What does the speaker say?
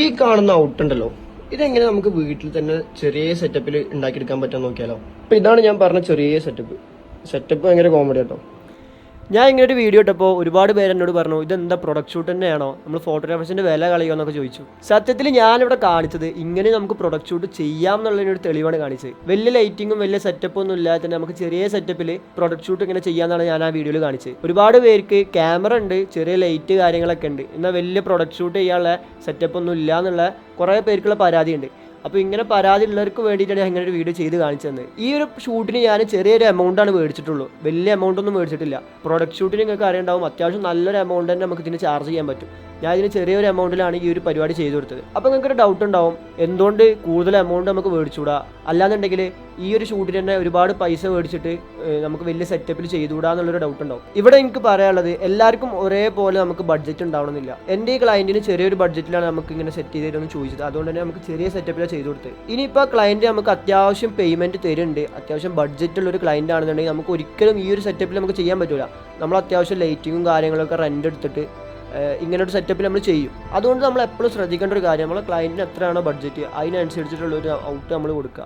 ഈ കാണുന്ന ഔട്ട് ഉണ്ടല്ലോ, ഇതെങ്ങനെ നമുക്ക് വീട്ടിൽ തന്നെ ചെറിയ സെറ്റപ്പിൽ ഉണ്ടാക്കിയെടുക്കാൻ പറ്റാൻ നോക്കിയാലോ. അപ്പൊ ഇതാണ് ഞാൻ പറഞ്ഞ ചെറിയ സെറ്റപ്പ് ഭയങ്കര കോമഡി കേട്ടോ. ഞാൻ ഇങ്ങനെ ഒരു വീഡിയോ ഇട്ടപ്പോൾ ഒരുപാട് പേര് എന്നോട് പറഞ്ഞു, ഇതെന്താ പ്രൊഡക്റ്റ് ഷൂട്ട് തന്നെയാണോ, നമ്മൾ ഫോട്ടോഗ്രാഫേഴ്സിൻ്റെ വില കളയുമോ എന്നൊക്കെ ചോദിച്ചു. സത്യത്തിൽ ഞാനിവിടെ കാണിച്ചത് ഇങ്ങനെ നമുക്ക് പ്രൊഡക്റ്റ് ഷൂട്ട് ചെയ്യാം എന്നുള്ളതിനൊരു തെളിവാണ് കാണിച്ചത്. വലിയ ലൈറ്റിങ്ങും വലിയ സെറ്റപ്പ് ഒന്നും ഇല്ലാതെ തന്നെ നമുക്ക് ചെറിയ സെറ്റപ്പിൽ പ്രൊഡക്റ്റ് ഷൂട്ട് ഇങ്ങനെ ചെയ്യാമെന്നാണ് ഞാൻ ആ വീഡിയോയിൽ കാണിച്ചത്. ഒരുപാട് പേർക്ക് ക്യാമറ ഉണ്ട്, ചെറിയ ലൈറ്റ് കാര്യങ്ങളൊക്കെ ഉണ്ട്, എന്നാൽ വലിയ പ്രൊഡക്റ്റ് ഷൂട്ട് ചെയ്യാനുള്ള സെറ്റപ്പ് ഒന്നും ഇല്ല എന്നുള്ള കുറേ പേർക്കുള്ള പരാതിയുണ്ട്. അപ്പോൾ ഇങ്ങനെ പരാതി ഉള്ളവർക്ക് വേണ്ടിയിട്ടാണ് ഞാൻ ഇങ്ങനെ ഒരു വീഡിയോ ചെയ്ത് കാണിച്ചു തന്നത്. ഈ ഒരു ഷൂട്ടിന് ഞാൻ ചെറിയൊരു എമൗണ്ടാണ് മേടിച്ചിട്ടുള്ളൂ, വലിയ എമൗണ്ട് ഒന്നും മേടിച്ചിട്ടില്ല. പ്രൊഡക്റ്റ് ഷൂട്ടിന് നിങ്ങൾക്ക് അറിയുണ്ടാവും, അത്യാവശ്യം നല്ലൊരു എമൗണ്ട് തന്നെ നമുക്ക് ഇതിന് ചാർജ് ചെയ്യാൻ പറ്റും. ഞാൻ ഇതിന് ചെറിയൊരു എമൗണ്ടിലാണ് ഈ ഒരു പരിപാടി ചെയ്തു കൊടുത്തത്. അപ്പോൾ നിങ്ങൾക്കൊരു ഡൗട്ട് ഉണ്ടാവും, എന്തുകൊണ്ട് കൂടുതൽ എമൗണ്ട് നമുക്ക് മേടിച്ചുകൂടാ, അല്ലാന്നുണ്ടെങ്കിൽ ഈ ഒരു ഷൂട്ടിന് തന്നെ ഒരുപാട് പൈസ മേടിച്ചിട്ട് നമുക്ക് വലിയ സെറ്റപ്പിൽ ചെയ്തുകൂടാ എന്നുള്ളൊരു ഡൗട്ട് ഉണ്ടാവും. ഇവിടെ എനിക്ക് പറയാനുള്ളത്, എല്ലാവർക്കും ഒരേപോലെ നമുക്ക് ബഡ്ജറ്റ് ഉണ്ടാവണമെന്നില്ല. എൻ്റെ ഈ ക്ലയൻറ്റിന് ചെറിയൊരു ബഡ്ജറ്റിലാണ് നമുക്ക് ഇങ്ങനെ സെറ്റ് ചെയ്ത് തരുമെന്ന് ചോദിച്ചത്, അതുകൊണ്ട് തന്നെ നമുക്ക് ചെറിയ സെറ്റപ്പിലാണ് ചെയ്തു കൊടുത്തത്. ഇനിയിപ്പോൾ ക്ലയൻറ്റ് നമുക്ക് അത്യാവശ്യം പേയ്മെൻറ്റ് തരുന്നുണ്ട്, അത്യാവശ്യം ബഡ്ജറ്റുള്ളൊരു ക്ലയൻറ്റ് ആണെന്നുണ്ടെങ്കിൽ നമുക്ക് ഒരിക്കലും ഈ ഒരു സെറ്റപ്പിൽ നമുക്ക് ചെയ്യാൻ പറ്റില്ല. നമ്മൾ അത്യാവശ്യം ലൈറ്റിങ്ങും കാര്യങ്ങളൊക്കെ റെൻ്റ് എടുത്തിട്ട് ഇങ്ങനൊരു സെറ്റപ്പിൽ നമ്മൾ ചെയ്യും. അതുകൊണ്ട് നമ്മൾ എപ്പോഴും ശ്രദ്ധിക്കേണ്ട ഒരു കാര്യം, നമ്മളെ ക്ലയൻറ്റിന് എത്രയാണോ ബഡ്ജറ്റ് അതിനനുസരിച്ചിട്ടുള്ളൊരു ഔട്ട് നമ്മൾ കൊടുക്കുക.